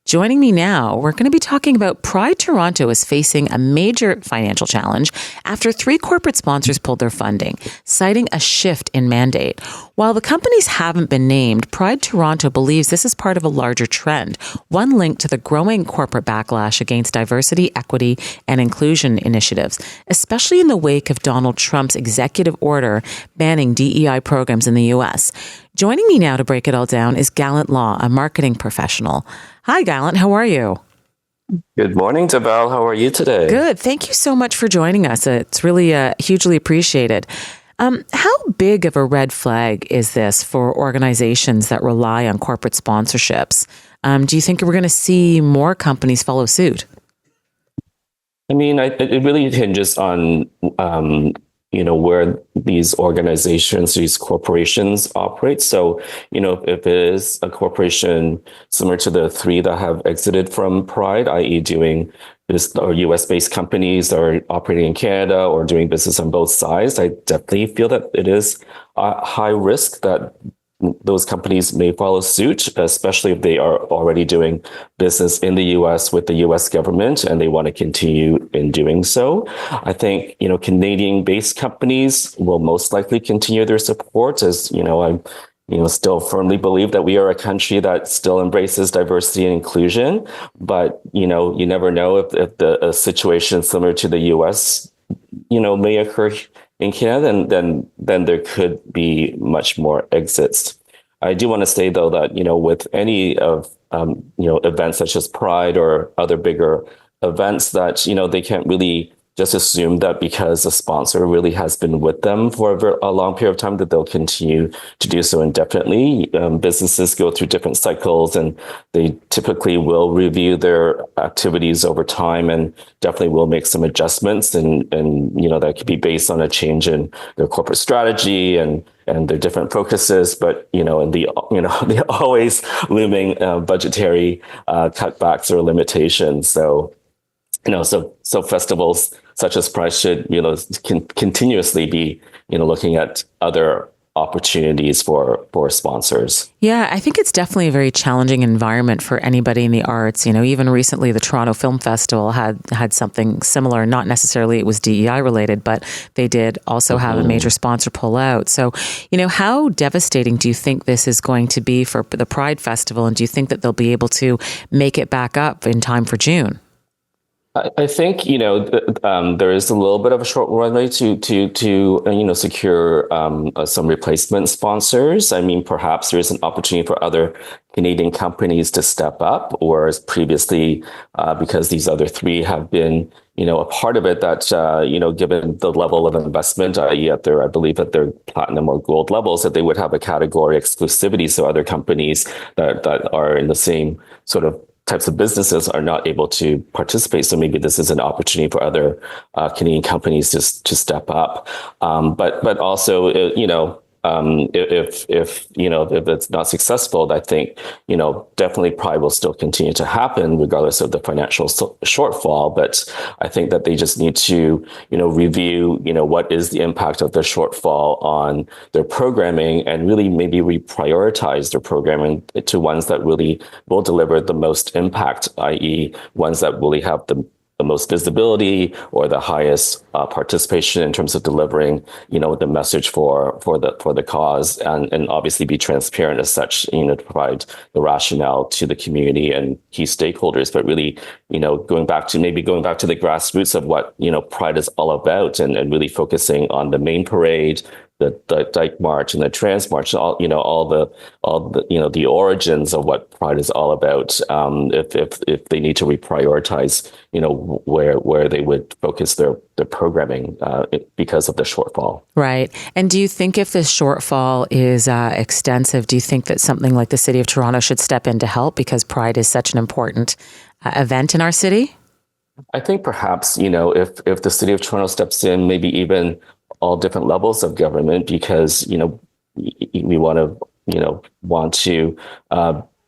Joining me now, we're going to be talking about Pride Toronto is facing a major financial challenge after 3 corporate sponsors pulled their funding, citing a shift in mandate. While the companies haven't been named, Pride Toronto believes this is part of a larger trend, one linked to the growing corporate backlash against diversity, equity, and inclusion initiatives, especially in the wake of Donald Trump's executive order banning DEI programs in the U.S. Joining me now to break it all down is Gallant Law, a marketing professional. Hi, Gallant. How are you? Good morning, Dabal. How are you today? Good. Thank you so much for joining us. It's really hugely appreciated. How big of a red flag is this for organizations that rely on corporate sponsorships? Do you think we're going to see more companies follow suit? I mean, it really hinges on where these organizations, these corporations operate. So, if it is a corporation similar to the 3 that have exited from Pride, i.e. doing this, or US-based companies that are operating in Canada or doing business on both sides, I definitely feel that it is a high risk that those companies may follow suit, especially if they are already doing business in the US with the US government and they want to continue in doing so. I think, Canadian-based companies will most likely continue their support as, I still firmly believe that we are a country that still embraces diversity and inclusion. But, you never know if a situation similar to the US, may occur in Canada, then there could be much more exits. I do want to say, though, that, with any of, events such as Pride or other bigger events that, they can't really just assume that because a sponsor really has been with them for a long period of time, that they'll continue to do so indefinitely. Businesses go through different cycles and they typically will review their activities over time and definitely will make some adjustments. And that could be based on a change in their corporate strategy and their different focuses, but in the always looming budgetary cutbacks or limitations. So festivals such as Pride should, continuously be, looking at other opportunities for sponsors. Yeah, I think it's definitely a very challenging environment for anybody in the arts. Even recently, the Toronto Film Festival had something similar. Not necessarily it was DEI related, but they did also have a major sponsor pull out. So, how devastating do you think this is going to be for the Pride Festival? And do you think that they'll be able to make it back up in time for June? I think there is a little bit of a short runway to secure some replacement sponsors. I mean, perhaps there is an opportunity for other Canadian companies to step up, or as previously, because these other 3 have been a part of it. That given the level of investment, i.e. I believe at their platinum or gold levels, that they would have a category exclusivity, so other companies that are in the same sort of types of businesses are not able to participate. So maybe this is an opportunity for other Canadian companies to step up. But also, if it's not successful, I think, definitely Pride will still continue to happen regardless of the financial shortfall. But I think that they just need to, review, what is the impact of the shortfall on their programming and really maybe reprioritize their programming to ones that really will deliver the most impact, i.e. ones that really have the most visibility or the highest participation in terms of delivering, the message for the cause, and obviously be transparent as such, to provide the rationale to the community and key stakeholders. But really, going back to the grassroots of what, Pride is all about, and really focusing on the main parade, the Dyke March and the Trans March, all the origins of what Pride is all about. If they need to reprioritize, where they would focus their programming because of the shortfall. Right. And do you think if this shortfall is extensive, do you think that something like the City of Toronto should step in to help, because Pride is such an important event in our city? I think perhaps, if the City of Toronto steps in, maybe even all different levels of government, because, we want to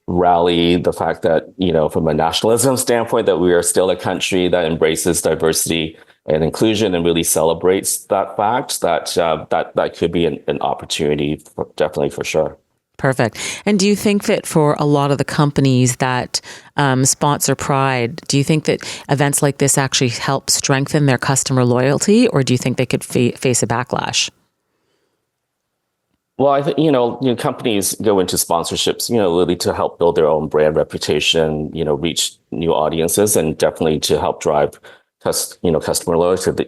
rally the fact that, from a nationalism standpoint, that we are still a country that embraces diversity and inclusion and really celebrates that fact, that could be an opportunity, definitely, for sure. Perfect. And do you think that for a lot of the companies that sponsor Pride, do you think that events like this actually help strengthen their customer loyalty, or do you think they could face a backlash? Well, I think, companies go into sponsorships, really to help build their own brand reputation, reach new audiences, and definitely to help drive customer loyalty.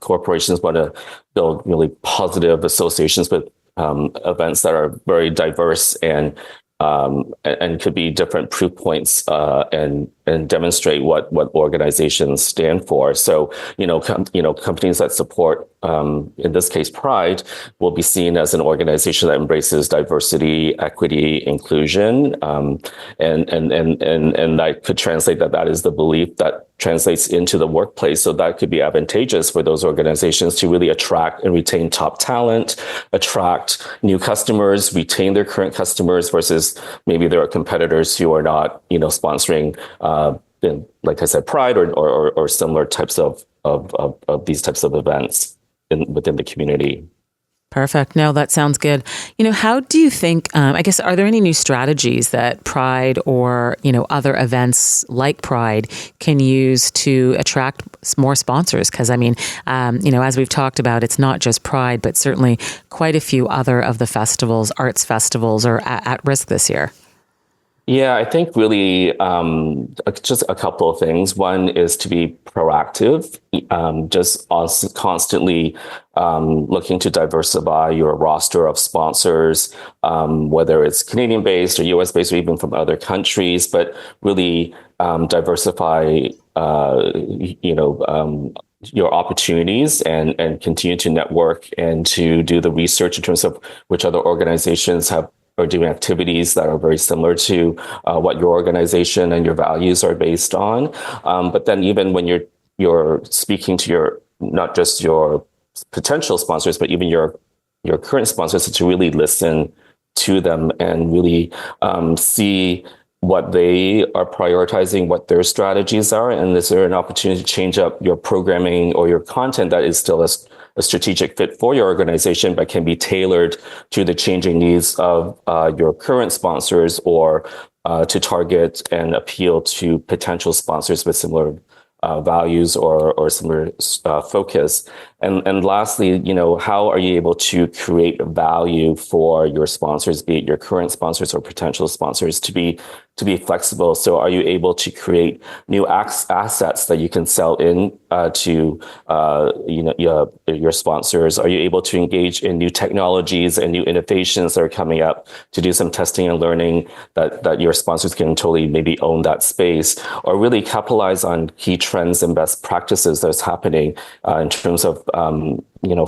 Corporations want to build really positive associations with events that are very diverse and could be different proof points and demonstrate what organizations stand for. So companies that support in this case Pride will be seen as an organization that embraces diversity, equity, inclusion, and that could translate that is the belief that translates into the workplace. So that could be advantageous for those organizations to really attract and retain top talent, attract new customers, retain their current customers versus maybe there are competitors who are not, sponsoring, like I said, Pride or similar types of these types of events within the community. Perfect. No, that sounds good. How do you think, I guess, are there any new strategies that Pride or, other events like Pride can use to attract more sponsors? Because, as we've talked about, it's not just Pride, but certainly quite a few other of the festivals, arts festivals are at risk this year. Yeah, I think really just a couple of things. One is to be proactive, just constantly looking to diversify your roster of sponsors, whether it's Canadian based or US based or even from other countries, but really diversify, your opportunities and continue to network and to do the research in terms of which other organizations are doing activities that are very similar to what your organization and your values are based on. But then even when you're speaking to not just your potential sponsors, but even your current sponsors, to really listen to them and really see what they are prioritizing, what their strategies are, and is there an opportunity to change up your programming or your content that is still a strategic fit for your organization, but can be tailored to the changing needs of your current sponsors or to target and appeal to potential sponsors with similar values or similar focus. And lastly, how are you able to create value for your sponsors, be it your current sponsors or potential sponsors, to be flexible? So are you able to create new assets that you can sell in to your sponsors? Are you able to engage in new technologies and new innovations that are coming up to do some testing and learning that your sponsors can totally maybe own that space, or really capitalize on key trends and best practices that's happening in terms of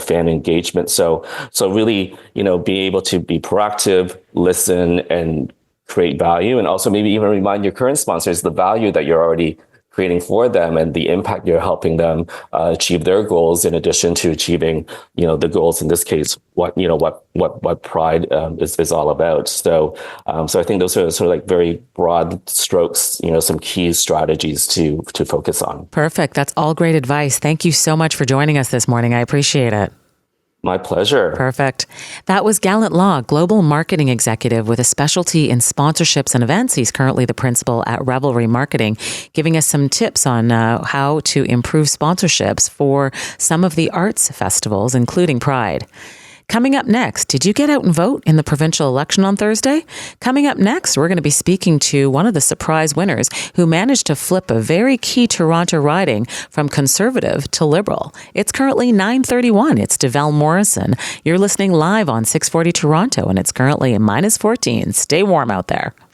fan engagement. So really, being able to be proactive, listen, and create value, and also maybe even remind your current sponsors the value that you're already creating for them and the impact you're helping them achieve their goals, in addition to achieving, the goals in this case, what Pride is all about. So I think those are sort of like very broad strokes, some key strategies to focus on. Perfect. That's all great advice. Thank you so much for joining us this morning. I appreciate it. My pleasure. Perfect. That was Gallant Law, Global Marketing Executive with a specialty in sponsorships and events. He's currently the principal at Revelry Marketing, giving us some tips on how to improve sponsorships for some of the arts festivals, including Pride. Coming up next, did you get out and vote in the provincial election on Thursday? Coming up next, we're going to be speaking to one of the surprise winners who managed to flip a very key Toronto riding from Conservative to Liberal. It's currently 9:31. It's DeVal Morrison. You're listening live on 640 Toronto, and it's currently -14. Stay warm out there.